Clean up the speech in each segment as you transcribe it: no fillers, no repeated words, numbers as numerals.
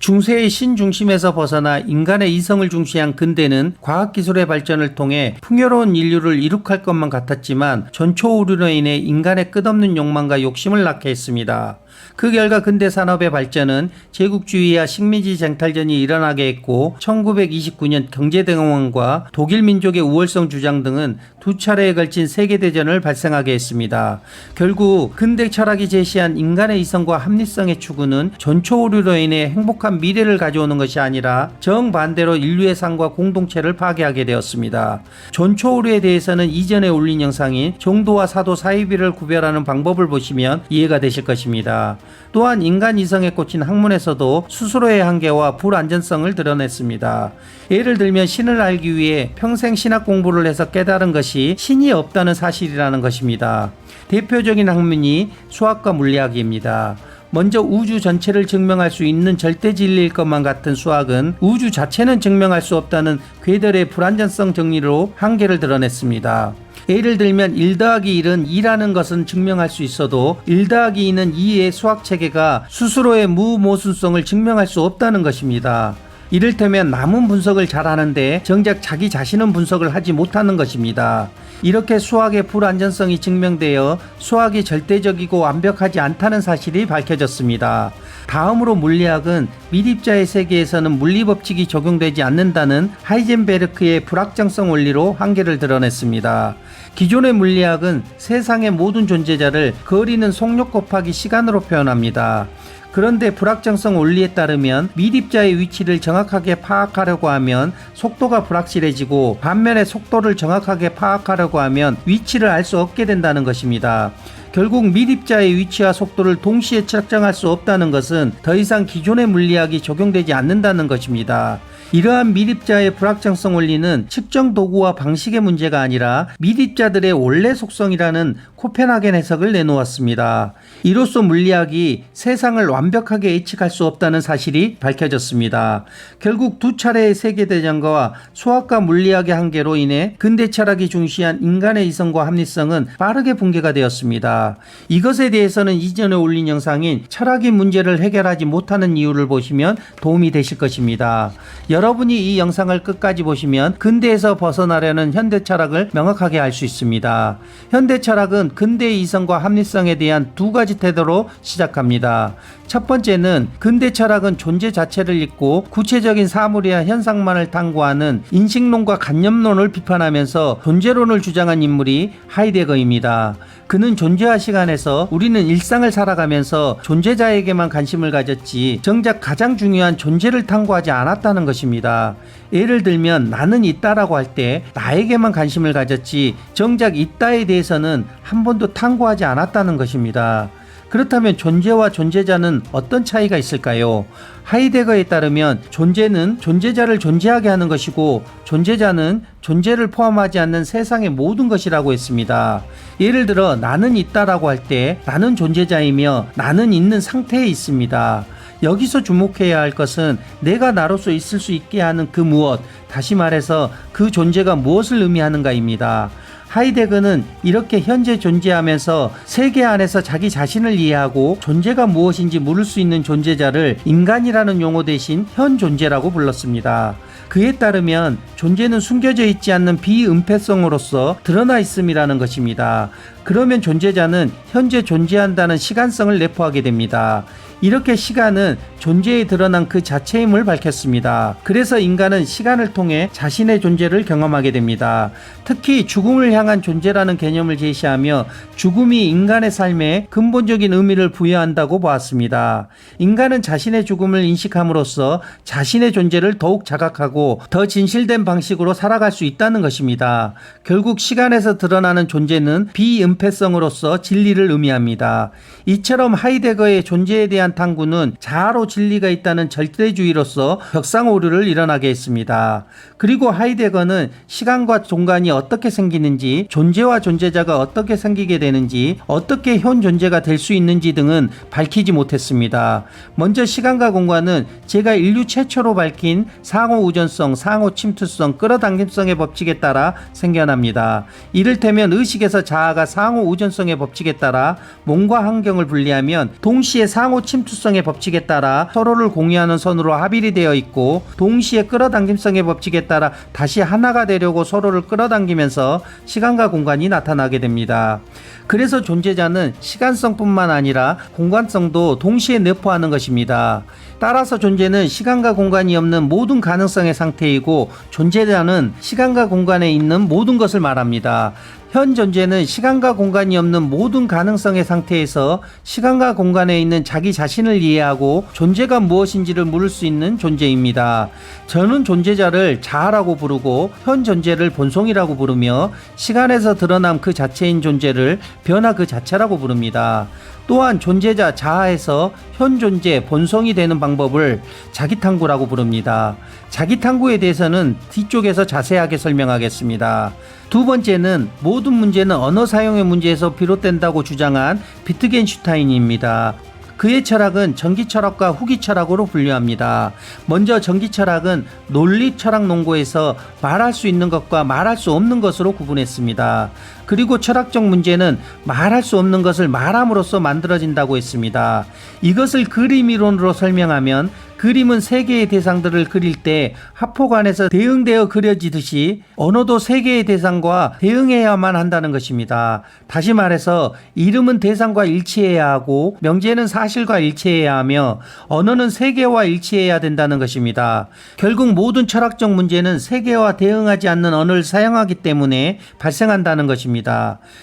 중세의 신중심에서 벗어나 인간의 이성을 중시한 근대는 과학기술의 발전을 통해 풍요로운 인류를 이룩할 것만 같았지만 전초오류로 인해 인간의 끝없는 욕망과 욕심을 낳게 했습니다. 그 결과 근대 산업의 발전은 제국주의와 식민지 쟁탈전이 일어나게 했고 1929년 경제대공황과 독일 민족의 우월성 주장 등은 두 차례에 걸친 세계대전을 발생하게 했습니다. 결국 근대 철학이 제시한 인간의 이성과 합리성의 추구는 전초오류로 인해 행복한 미래를 가져오는 것이 아니라 정반대로 인류의 삶과 공동체를 파괴하게 되었습니다. 전초오류에 대해서는 이전에 올린 영상인 정도와 사도 사이비를 구별하는 방법을 보시면 이해가 되실 것입니다. 또한 인간 이성에 꽂힌 학문에서도 스스로의 한계와 불안전성을 드러냈습니다. 예를 들면 신을 알기 위해 평생 신학 공부를 해서 깨달은 것이 신이 없다는 사실이라는 것입니다. 대표적인 학문이 수학과 물리학입니다. 먼저 우주 전체를 증명할 수 있는 절대 진리일 것만 같은 수학은 우주 자체는 증명할 수 없다는 궤들의 불안전성 정리로 한계를 드러냈습니다. 예를 들면 1 더하기 1은 2라는 것은 증명할 수 있어도 1 더하기 2는 2의 수학체계가 스스로의 무모순성을 증명할 수 없다는 것입니다. 이를테면 남은 분석을 잘하는데 정작 자기 자신은 분석을 하지 못하는 것입니다. 이렇게 수학의 불안전성이 증명되어 수학이 절대적이고 완벽하지 않다는 사실이 밝혀졌습니다. 다음으로 물리학은 미립자의 세계에서는 물리법칙이 적용되지 않는다는 하이젠베르크의 불확정성 원리로 한계를 드러냈습니다. 기존의 물리학은 세상의 모든 존재자를 거리는 속력 곱하기 시간으로 표현합니다. 그런데 불확정성 원리에 따르면 미립자의 위치를 정확하게 파악하려고 하면 속도가 불확실해지고 반면에 속도를 정확하게 파악하려고 하면 위치를 알 수 없게 된다는 것입니다. 결국 미립자의 위치와 속도를 동시에 측정할 수 없다는 것은 더 이상 기존의 물리학이 적용되지 않는다는 것입니다. 이러한 미립자의 불확정성 원리는 측정 도구와 방식의 문제가 아니라 미립자들의 원래 속성이라는 코펜하겐 해석을 내놓았습니다. 이로써 물리학이 세상을 완벽하게 예측할 수 없다는 사실이 밝혀졌습니다. 결국 두 차례의 세계대전과 수학과 물리학의 한계로 인해 근대 철학이 중시한 인간의 이성과 합리성은 빠르게 붕괴가 되었습니다. 이것에 대해서는 이전에 올린 영상인 철학이 문제를 해결하지 못하는 이유를 보시면 도움이 되실 것입니다. 여러분이 이 영상을 끝까지 보시면 근대에서 벗어나려는 현대 철학을 명확하게 알 수 있습니다. 현대 철학은 근대의 이성과 합리성에 대한 두 가지 태도로 시작합니다. 첫 번째는 근대 철학은 존재 자체를 잊고 구체적인 사물이야 현상만을 탐구하는 인식론과 관념론을 비판하면서 존재론을 주장한 인물이 하이데거입니다. 그는 존재와 시간에서 우리는 일상을 살아가면서 존재자에게만 관심을 가졌지 정작 가장 중요한 존재를 탐구하지 않았다는 것입니다. 예를 들면 나는 있다라고 할 때 나에게만 관심을 가졌지 정작 있다에 대해서는 한 번도 탐구하지 않았다는 것입니다. 그렇다면 존재와 존재자는 어떤 차이가 있을까요? 하이데거에 따르면 존재는 존재자를 존재하게 하는 것이고 존재자는 존재를 포함하지 않는 세상의 모든 것이라고 했습니다. 예를 들어 나는 있다라고 할 때 나는 존재자이며 나는 있는 상태에 있습니다. 여기서 주목해야 할 것은 내가 나로서 있을 수 있게 하는 그 무엇, 다시 말해서 그 존재가 무엇을 의미하는가입니다. 하이데거는 이렇게 현재 존재하면서 세계 안에서 자기 자신을 이해하고 존재가 무엇인지 물을 수 있는 존재자를 인간이라는 용어 대신 현 존재라고 불렀습니다. 그에 따르면 존재는 숨겨져 있지 않는 비음패성으로서 드러나 있음이라는 것입니다. 그러면 존재자는 현재 존재한다는 시간성을 내포하게 됩니다. 이렇게 시간은 존재에 드러난 그 자체임을 밝혔습니다. 그래서 인간은 시간을 통해 자신의 존재를 경험하게 됩니다. 특히 죽음을 향한 존재라는 개념을 제시하며 죽음이 인간의 삶에 근본적인 의미를 부여한다고 보았습니다. 인간은 자신의 죽음을 인식함으로써 자신의 존재를 더욱 자각하고 더 진실된 방식으로 살아갈 수 있다는 것입니다. 결국 시간에서 드러나는 존재는 비음패성으로서 진리를 의미합니다. 이처럼 하이데거의 존재에 대한 탐구는 자아로 진리가 있다는 절대주의로서 격상오류를 일어나게 했습니다. 그리고 하이데거는 시간과 공간이 어떻게 생기는지, 존재와 존재자가 어떻게 생기게 되는지, 어떻게 현 존재가 될 수 있는지 등은 밝히지 못했습니다. 먼저 시간과 공간은 제가 인류 최초로 밝힌 상호우전성, 상호침투성, 끌어당김성의 법칙에 따라 생겨납니다. 이를테면 의식에서 자아가 상호 의존성의 법칙에 따라 몸과 환경을 분리하면 동시에 상호 침투성의 법칙에 따라 서로를 공유하는 선으로 합일이 되어 있고, 동시에 끌어당김성의 법칙에 따라 다시 하나가 되려고 서로를 끌어당기면서 시간과 공간이 나타나게 됩니다. 그래서 존재자는 시간성뿐만 아니라 공간성도 동시에 내포하는 것입니다. 따라서 존재는 시간과 공간이 없는 모든 가능성의 상태이고, 존재자는 시간과 공간에 있는 모든 것을 말합니다. 현 존재는 시간과 공간이 없는 모든 가능성의 상태에서 시간과 공간에 있는 자기 자신을 이해하고 존재가 무엇인지를 물을 수 있는 존재입니다. 저는 존재자를 자아라고 부르고 현 존재를 본성이라고 부르며, 시간에서 드러남 그 자체인 존재를 변화 그 자체라고 부릅니다. 또한 존재자 자아에서 현 존재 본성이 되는 방법을 자기탐구라고 부릅니다. 자기탐구에 대해서는 뒤쪽에서 자세하게 설명하겠습니다. 두 번째는 모든 문제는 언어 사용의 문제에서 비롯된다고 주장한 비트겐슈타인입니다. 그의 철학은 전기철학과 후기철학으로 분류합니다. 먼저 전기철학은 논리철학 논고에서 말할 수 있는 것과 말할 수 없는 것으로 구분했습니다. 그리고 철학적 문제는 말할 수 없는 것을 말함으로써 만들어진다고 했습니다. 이것을 그림 이론으로 설명하면, 그림은 세 개의 대상들을 그릴 때 합폭 안에서 대응되어 그려지듯이 언어도 세 개의 대상과 대응해야만 한다는 것입니다. 다시 말해서 이름은 대상과 일치해야 하고, 명제는 사실과 일치해야 하며, 언어는 세계와 일치해야 된다는 것입니다. 결국 모든 철학적 문제는 세계와 대응하지 않는 언어를 사용하기 때문에 발생한다는 것입니다.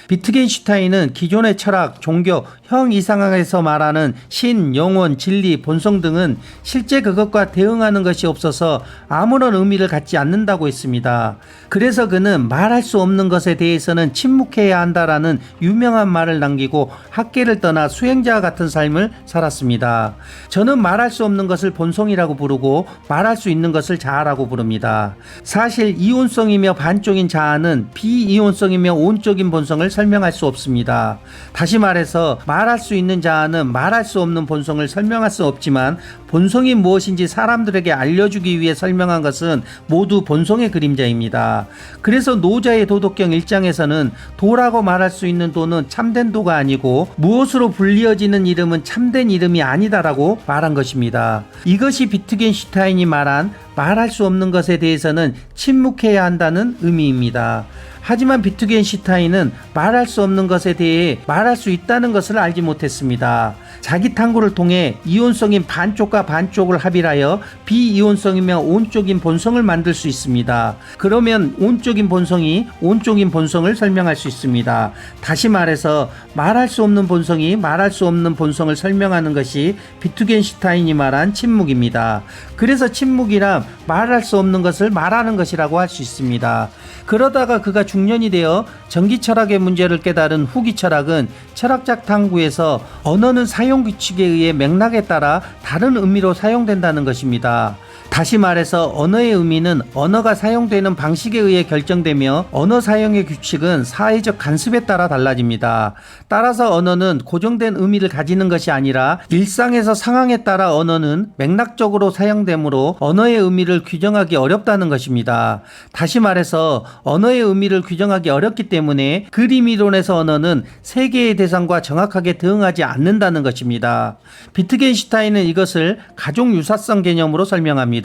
비트겐슈타인은 기존의 철학, 종교, 형 이상학에서 말하는 신, 영혼, 진리, 본성 등은 실제 그것과 대응하는 것이 없어서 아무런 의미를 갖지 않는다고 했습니다. 그래서 그는 말할 수 없는 것에 대해서는 침묵해야 한다라는 유명한 말을 남기고 학계를 떠나 수행자와 같은 삶을 살았습니다. 저는 말할 수 없는 것을 본성이라고 부르고 말할 수 있는 것을 자아라고 부릅니다. 사실 이온성이며 반쪽인 자아는 비이온성이며 온적인 본성을 설명할 수 없습니다. 다시 말해서 말할 수 있는 자아는 말할 수 없는 본성을 설명할 수 없지만, 본성이 무엇인지 사람들에게 알려주기 위해 설명한 것은 모두 본성의 그림자입니다. 그래서 노자의 도덕경 1장에서는 도라고 말할 수 있는 도는 참된 도가 아니고 무엇으로 불리어지는 이름은 참된 이름이 아니다라고 말한 것입니다. 이것이 비트겐슈타인이 말한 말할 수 없는 것에 대해서는 침묵해야 한다는 의미입니다. 하지만 비트겐슈타인은 말할 수 없는 것에 대해 말할 수 있다는 것을 알지 못했습니다. 자기 탐구를 통해 이온성인 반쪽과 반쪽을 합일하여 비이온성이며 온적인 본성을 만들 수 있습니다. 그러면 온적인 본성이 온적인 본성을 설명할 수 있습니다. 다시 말해서 말할 수 없는 본성이 말할 수 없는 본성을 설명하는 것이 비트겐슈타인이 말한 침묵입니다. 그래서 침묵이란 말할 수 없는 것을 말하는 것이라고 할 수 있습니다. 그러다가 그가 중년이 되어 전기철학의 문제를 깨달은 후기철학은 철학적 탐구에서 언어는 사용 규칙에 의해 맥락에 따라 다른 의미로 사용된다는 것입니다. 다시 말해서 언어의 의미는 언어가 사용되는 방식에 의해 결정되며, 언어 사용의 규칙은 사회적 관습에 따라 달라집니다. 따라서 언어는 고정된 의미를 가지는 것이 아니라 일상에서 상황에 따라 언어는 맥락적으로 사용되므로 언어의 의미를 규정하기 어렵다는 것입니다. 다시 말해서 언어의 의미를 규정하기 어렵기 때문에 그림 이론에서 언어는 세 개의 대상과 정확하게 대응하지 않는다는 것입니다. 비트겐슈타인은 이것을 가족 유사성 개념으로 설명합니다.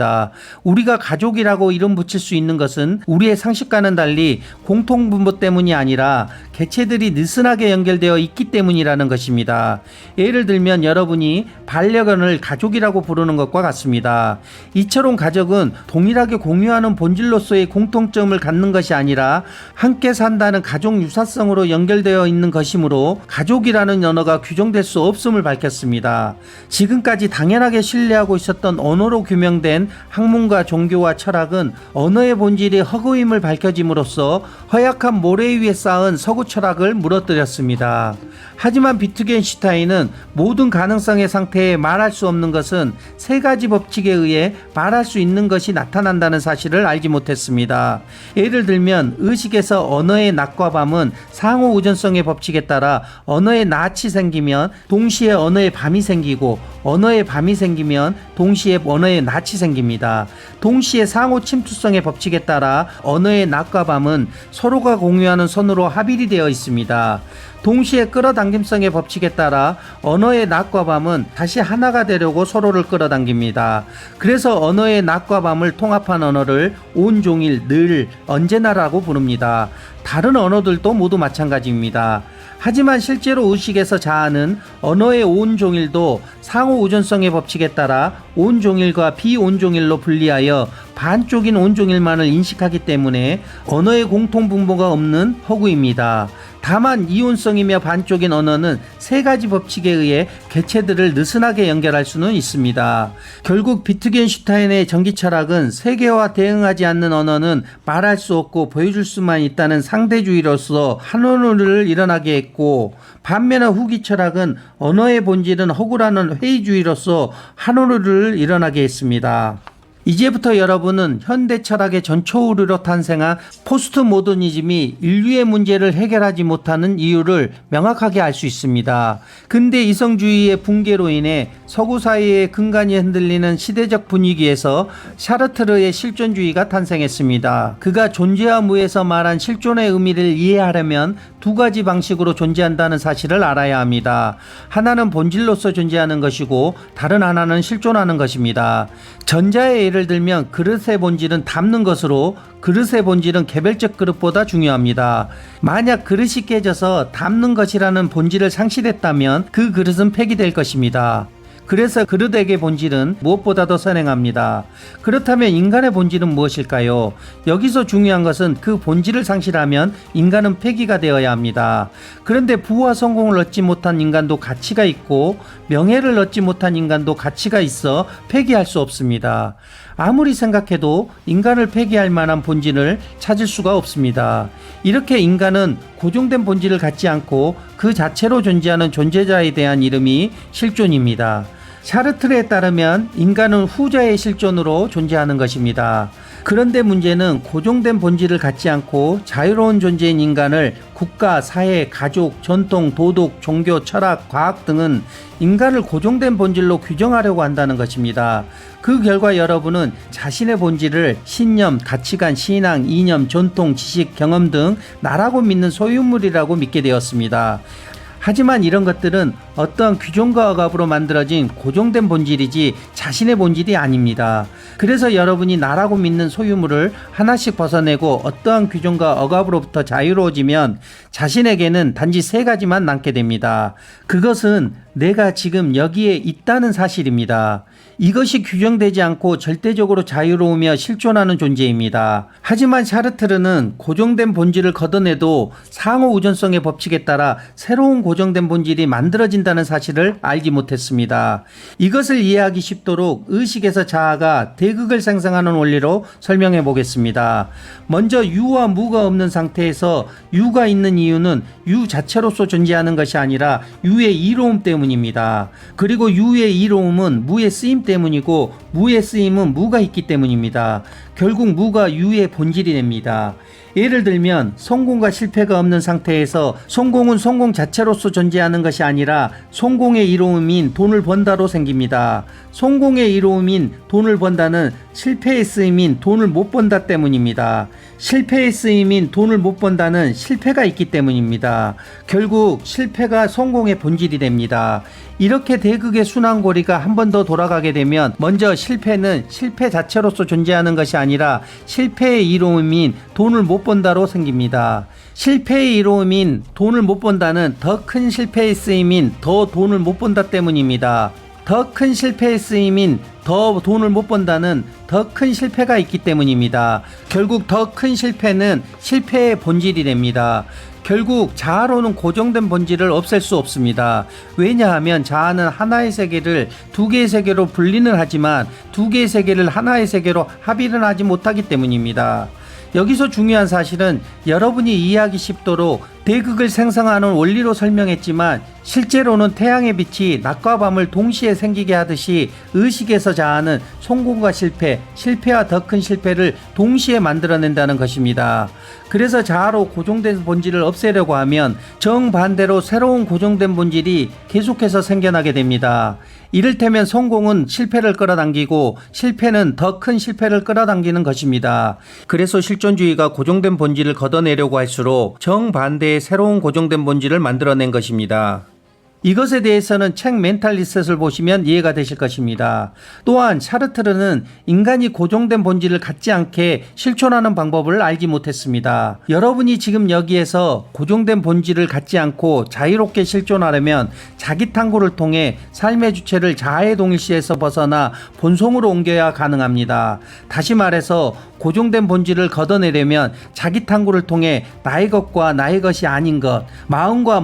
우리가 가족이라고 이름 붙일 수 있는 것은 우리의 상식과는 달리 공통분모 때문이 아니라 개체들이 느슨하게 연결되어 있기 때문이라는 것입니다. 예를 들면 여러분이 반려견을 가족이라고 부르는 것과 같습니다. 이처럼 가족은 동일하게 공유하는 본질로서의 공통점을 갖는 것이 아니라 함께 산다는 가족 유사성으로 연결되어 있는 것이므로 가족이라는 언어가 규정될 수 없음을 밝혔습니다. 지금까지 당연하게 신뢰하고 있었던 언어로 규명된 학문과 종교와 철학은 언어의 본질이 허구임을 밝혀짐으로써 허약한 모래 위에 쌓은 서구 철학을 무너뜨렸습니다. 하지만 비트겐슈타인은 모든 가능성의 상태에 말할 수 없는 것은 세 가지 법칙에 의해 말할 수 있는 것이 나타난다는 사실을 알지 못했습니다. 예를 들면 의식에서 언어의 낮과 밤은 상호 의존성의 법칙에 따라 언어의 낮이 생기면 동시에 언어의 밤이 생기고, 언어의 밤이 생기면 동시에 언어의 낮이 생깁니다. 생깁니다. 동시에 상호 침투성의 법칙에 따라 언어의 낮과 밤은 서로가 공유하는 선으로 합일이 되어 있습니다. 동시에 끌어당김성의 법칙에 따라 언어의 낮과 밤은 다시 하나가 되려고 서로를 끌어당깁니다. 그래서 언어의 낮과 밤을 통합한 언어를 온종일, 늘, 언제나라고 부릅니다. 다른 언어들도 모두 마찬가지입니다. 하지만 실제로 의식에서 자아는 언어의 온종일도 상호 우전성의 법칙에 따라 온종일과 비온종일로 분리하여 반쪽인 온종일만을 인식하기 때문에 언어의 공통분모가 없는 허구입니다. 다만 이온성이며 반쪽인 언어는 세 가지 법칙에 의해 개체들을 느슨하게 연결할 수는 있습니다. 결국 비트겐슈타인의 전기철학은 세계와 대응하지 않는 언어는 말할 수 없고 보여줄 수만 있다는 상대주의로서 한언어를 일어나게 했고, 반면에 후기 철학은 언어의 본질은 허구라는 회의주의로서 한언어를 일어나게 했습니다. 이제부터 여러분은 현대 철학의 전초우리로 탄생한 포스트 모더니즘이 인류의 문제를 해결하지 못하는 이유를 명확하게 알 수 있습니다. 근대 이성주의의 붕괴로 인해 서구 사회의 근간이 흔들리는 시대적 분위기에서 샤르트르의 실존주의가 탄생했습니다. 그가 존재와 무에서 말한 실존의 의미를 이해하려면 두 가지 방식으로 존재한다는 사실을 알아야 합니다. 하나는 본질로서 존재하는 것이고 다른 하나는 실존하는 것입니다. 전자의 예를 들면 그릇의 본질은 담는 것으로 그릇의 본질은 개별적 그릇보다 중요합니다. 만약 그릇이 깨져서 담는 것이라는 본질을 상실했다면 그 그릇은 폐기될 것입니다. 그래서 그릇에게 본질은 무엇보다도 선행합니다. 그렇다면 인간의 본질은 무엇일까요? 여기서 중요한 것은 그 본질을 상실하면 인간은 폐기가 되어야 합니다. 그런데 부와 성공을 얻지 못한 인간도 가치가 있고 명예를 얻지 못한 인간도 가치가 있어 폐기할 수 없습니다. 아무리 생각해도 인간을 폐기할 만한 본질을 찾을 수가 없습니다. 이렇게 인간은 고정된 본질을 갖지 않고 그 자체로 존재하는 존재자에 대한 이름이 실존입니다. 샤르트르에 따르면 인간은 후자의 실존으로 존재하는 것입니다. 그런데 문제는 고정된 본질을 갖지 않고 자유로운 존재인 인간을 국가, 사회, 가족, 전통, 도덕, 종교, 철학, 과학 등은 인간을 고정된 본질로 규정하려고 한다는 것입니다. 그 결과 여러분은 자신의 본질을 신념, 가치관, 신앙, 이념, 전통, 지식, 경험 등 나라고 믿는 소유물이라고 믿게 되었습니다. 하지만 이런 것들은 어떠한 규정과 억압으로 만들어진 고정된 본질이지 자신의 본질이 아닙니다. 그래서 여러분이 나라고 믿는 소유물을 하나씩 벗어내고 어떠한 규정과 억압으로부터 자유로워지면 자신에게는 단지 세 가지만 남게 됩니다. 그것은 내가 지금 여기에 있다는 사실입니다. 이것이 규정되지 않고 절대적으로 자유로우며 실존하는 존재입니다. 하지만 샤르트르는 고정된 본질을 걷어내도 상호 우전성의 법칙에 따라 새로운 고정된 본질이 만들어진다는 사실을 알지 못했습니다. 이것을 이해하기 쉽도록 의식에서 자아가 대극을 생성하는 원리로 설명해 보겠습니다. 먼저 유와 무가 없는 상태에서 유가 있는 이유는 유 자체로서 존재하는 것이 아니라 유의 이로움 때문입니다. 그리고 유의 이로움은 무의 쓰임 때문이고 무의 쓰임은 무가 있기 때문입니다. 결국 무가 유의 본질이 됩니다. 예를 들면 성공과 실패가 없는 상태에서 성공은 성공 자체로서 존재하는 것이 아니라 성공의 이로움인 돈을 번다로 생깁니다. 성공의 이로움인 돈을 번다는 실패의 쓰임인 돈을 못 번다 때문입니다. 실패의 쓰임인 돈을 못 번다는 실패가 있기 때문입니다. 결국 실패가 성공의 본질이 됩니다. 이렇게 대극의 순환고리가 한 번 더 돌아가게 되면 먼저 실패는 실패 자체로서 존재하는 것이 아니라 실패의 이로움인 돈을 못 번다로 생깁니다. 실패의 이로움인 돈을 못 번다는 더 큰 실패의 쓰임인 더 돈을 못 번다 때문입니다. 더 큰 실패의 쓰임인 더 돈을 못 번다는 더 큰 실패가 있기 때문입니다. 결국 더 큰 실패는 실패의 본질이 됩니다. 결국 자아로는 고정된 본질을 없앨 수 없습니다. 왜냐하면 자아는 하나의 세계를 두 개의 세계로 분리는 하지만 두 개의 세계를 하나의 세계로 합의는 하지 못하기 때문입니다. 여기서 중요한 사실은 여러분이 이해하기 쉽도록 대극을 생성하는 원리로 설명했지만 실제로는 태양의 빛이 낮과 밤을 동시에 생기게 하듯이 의식에서 자아는 성공과 실패, 실패와 더 큰 실패를 동시에 만들어낸다는 것입니다. 그래서 자아로 고정된 본질을 없애려고 하면 정반대로 새로운 고정된 본질이 계속해서 생겨나게 됩니다. 이를테면 성공은 실패를 끌어당기고 실패는 더 큰 실패를 끌어당기는 것입니다. 그래서 실존주의가 고정된 본질을 걷어내려고 할수록 정반대의 새로운 고정된 본질을 만들어낸 것입니다. 이것에 대해서는 책 멘탈 리셋을 보시면 이해가 되실 것입니다. 또한 샤르트르는 인간이 고정된 본질을 갖지 않게 실존하는 방법을 알지 못했습니다. 여러분이 지금 여기에서 고정된 본질을 갖지 않고 자유롭게 실존하려면 자기 탐구를 통해 삶의 주체를 자아의 동일시에서 벗어나 본성으로 옮겨야 가능합니다. 다시 말해서 고정된 본질을 걷어내려면 자기 탐구를 통해 나의 것과 나의 것이 아닌 것, 마음과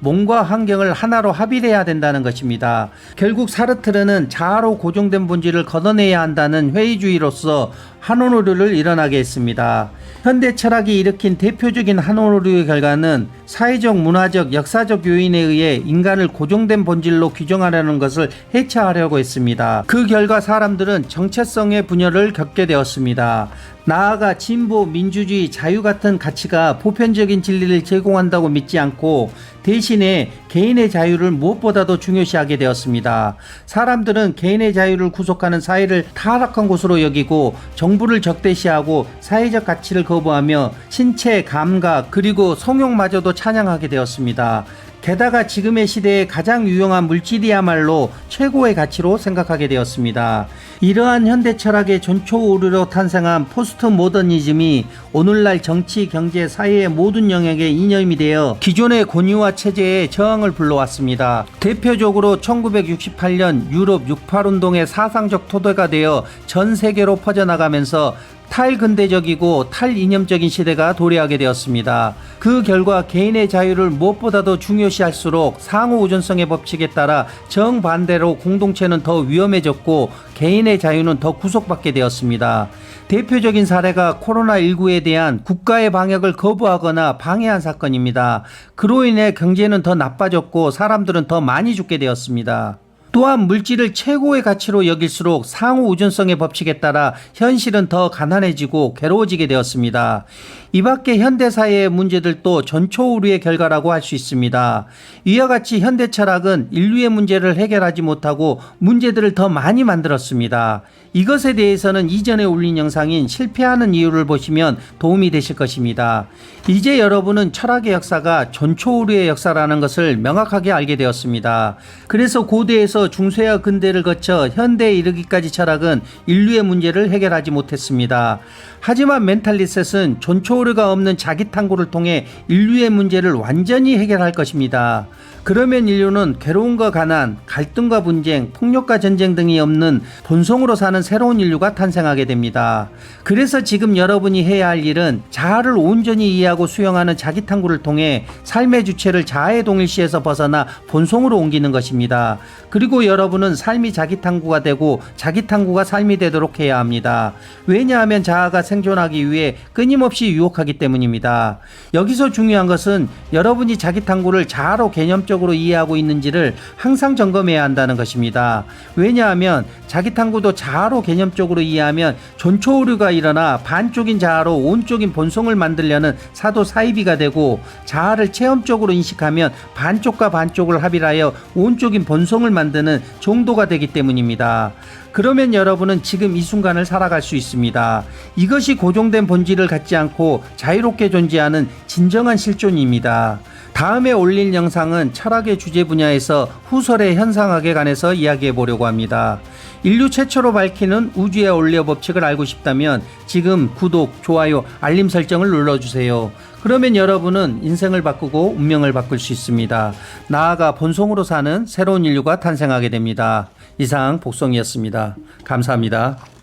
몸과 환경을 하나로 합일해야 된다는 것입니다. 결국 사르트르는 자아로 고정된 본질을 걷어내야 한다는 회의주의로서 한원오류를 일어나게 했습니다. 현대 철학이 일으킨 대표적인 한원오류의 결과는 사회적, 문화적, 역사적 요인에 의해 인간을 고정된 본질로 규정하려는 것을 해체하려고 했습니다. 그 결과 사람들은 정체성의 분열을 겪게 되었습니다. 나아가 진보, 민주주의, 자유 같은 가치가 보편적인 진리를 제공한다고 믿지 않고 대신에 개인의 자유를 무엇보다도 중요시하게 되었습니다. 사람들은 개인의 자유를 구속하는 사회를 타락한 곳으로 여기고 정부를 적대시하고 사회적 가치를 거부하며 신체, 감각, 그리고 성욕마저도 찬양하게 되었습니다. 게다가 지금의 시대에 가장 유용한 물질이야말로 최고의 가치로 생각하게 되었습니다. 이러한 현대 철학의 전초오류로 탄생한 포스트 모더니즘이 오늘날 정치, 경제, 사회의 모든 영역에 이념이 되어 기존의 권위와 체제에 저항을 불러왔습니다. 대표적으로 1968년 유럽 68운동의 사상적 토대가 되어 전 세계로 퍼져나가면서 탈근대적이고 탈이념적인 시대가 도래하게 되었습니다. 그 결과 개인의 자유를 무엇보다도 중요시할수록 상호우존성의 법칙에 따라 정반대로 공동체는 더 위험해졌고 개인의 자유는 더 구속받게 되었습니다. 대표적인 사례가 코로나19에 대한 국가의 방역을 거부하거나 방해한 사건입니다. 그로 인해 경제는 더 나빠졌고 사람들은 더 많이 죽게 되었습니다. 또한 물질을 최고의 가치로 여길수록 상호 우존성의 법칙에 따라 현실은 더 가난해지고 괴로워지게 되었습니다. 이 밖에 현대사회의 문제들도 전초오류의 결과라고 할 수 있습니다. 이와 같이 현대 철학은 인류의 문제를 해결하지 못하고 문제들을 더 많이 만들었습니다. 이것에 대해서는 이전에 올린 영상인 실패하는 이유를 보시면 도움이 되실 것입니다. 이제 여러분은 철학의 역사가 전초오류의 역사라는 것을 명확하게 알게 되었습니다. 그래서 고대에서 중세와 근대를 거쳐 현대에 이르기까지 철학은 인류의 문제를 해결하지 못했습니다. 하지만 멘탈 리셋은 전초오류가 없는 자기 탐구를 통해 인류의 문제를 완전히 해결할 것입니다. 그러면 인류는 괴로움과 가난, 갈등과 분쟁, 폭력과 전쟁 등이 없는 본성으로 사는 새로운 인류가 탄생하게 됩니다. 그래서 지금 여러분이 해야 할 일은 자아를 온전히 이해하고 수용하는 자기 탐구를 통해 삶의 주체를 자아의 동일시에서 벗어나 본성으로 옮기는 것입니다. 그리고 여러분은 삶이 자기 탐구가 되고 자기 탐구가 삶이 되도록 해야 합니다. 왜냐하면 자아가 생존하기 위해 끊임없이 유혹하기 때문입니다. 여기서 중요한 것은 여러분이 자기 탐구를 자아로 개념적으로 이해하고 있는지를 항상 점검해야 한다는 것입니다. 왜냐하면 자기 탐구도 자아로 개념적으로 이해하면 전초오류가 일어나 반쪽인 자아로 온쪽인 본성을 만들려는 사도사이비가 되고 자아를 체험적으로 인식하면 반쪽과 반쪽을 합일하여 온쪽인 본성을 만드는 정도가 되기 때문입니다. 그러면 여러분은 지금 이 순간을 살아갈 수 있습니다. 이것이 고정된 본질을 갖지 않고 자유롭게 존재하는 진정한 실존입니다. 다음에 올릴 영상은 철학의 주제 분야에서 후설의 현상학에 관해서 이야기해 보려고 합니다. 인류 최초로 밝히는 우주의 원리 법칙을 알고 싶다면 지금 구독, 좋아요, 알림 설정을 눌러주세요. 그러면 여러분은 인생을 바꾸고 운명을 바꿀 수 있습니다. 나아가 본성으로 사는 새로운 인류가 탄생하게 됩니다. 이상 복성이었습니다. 감사합니다.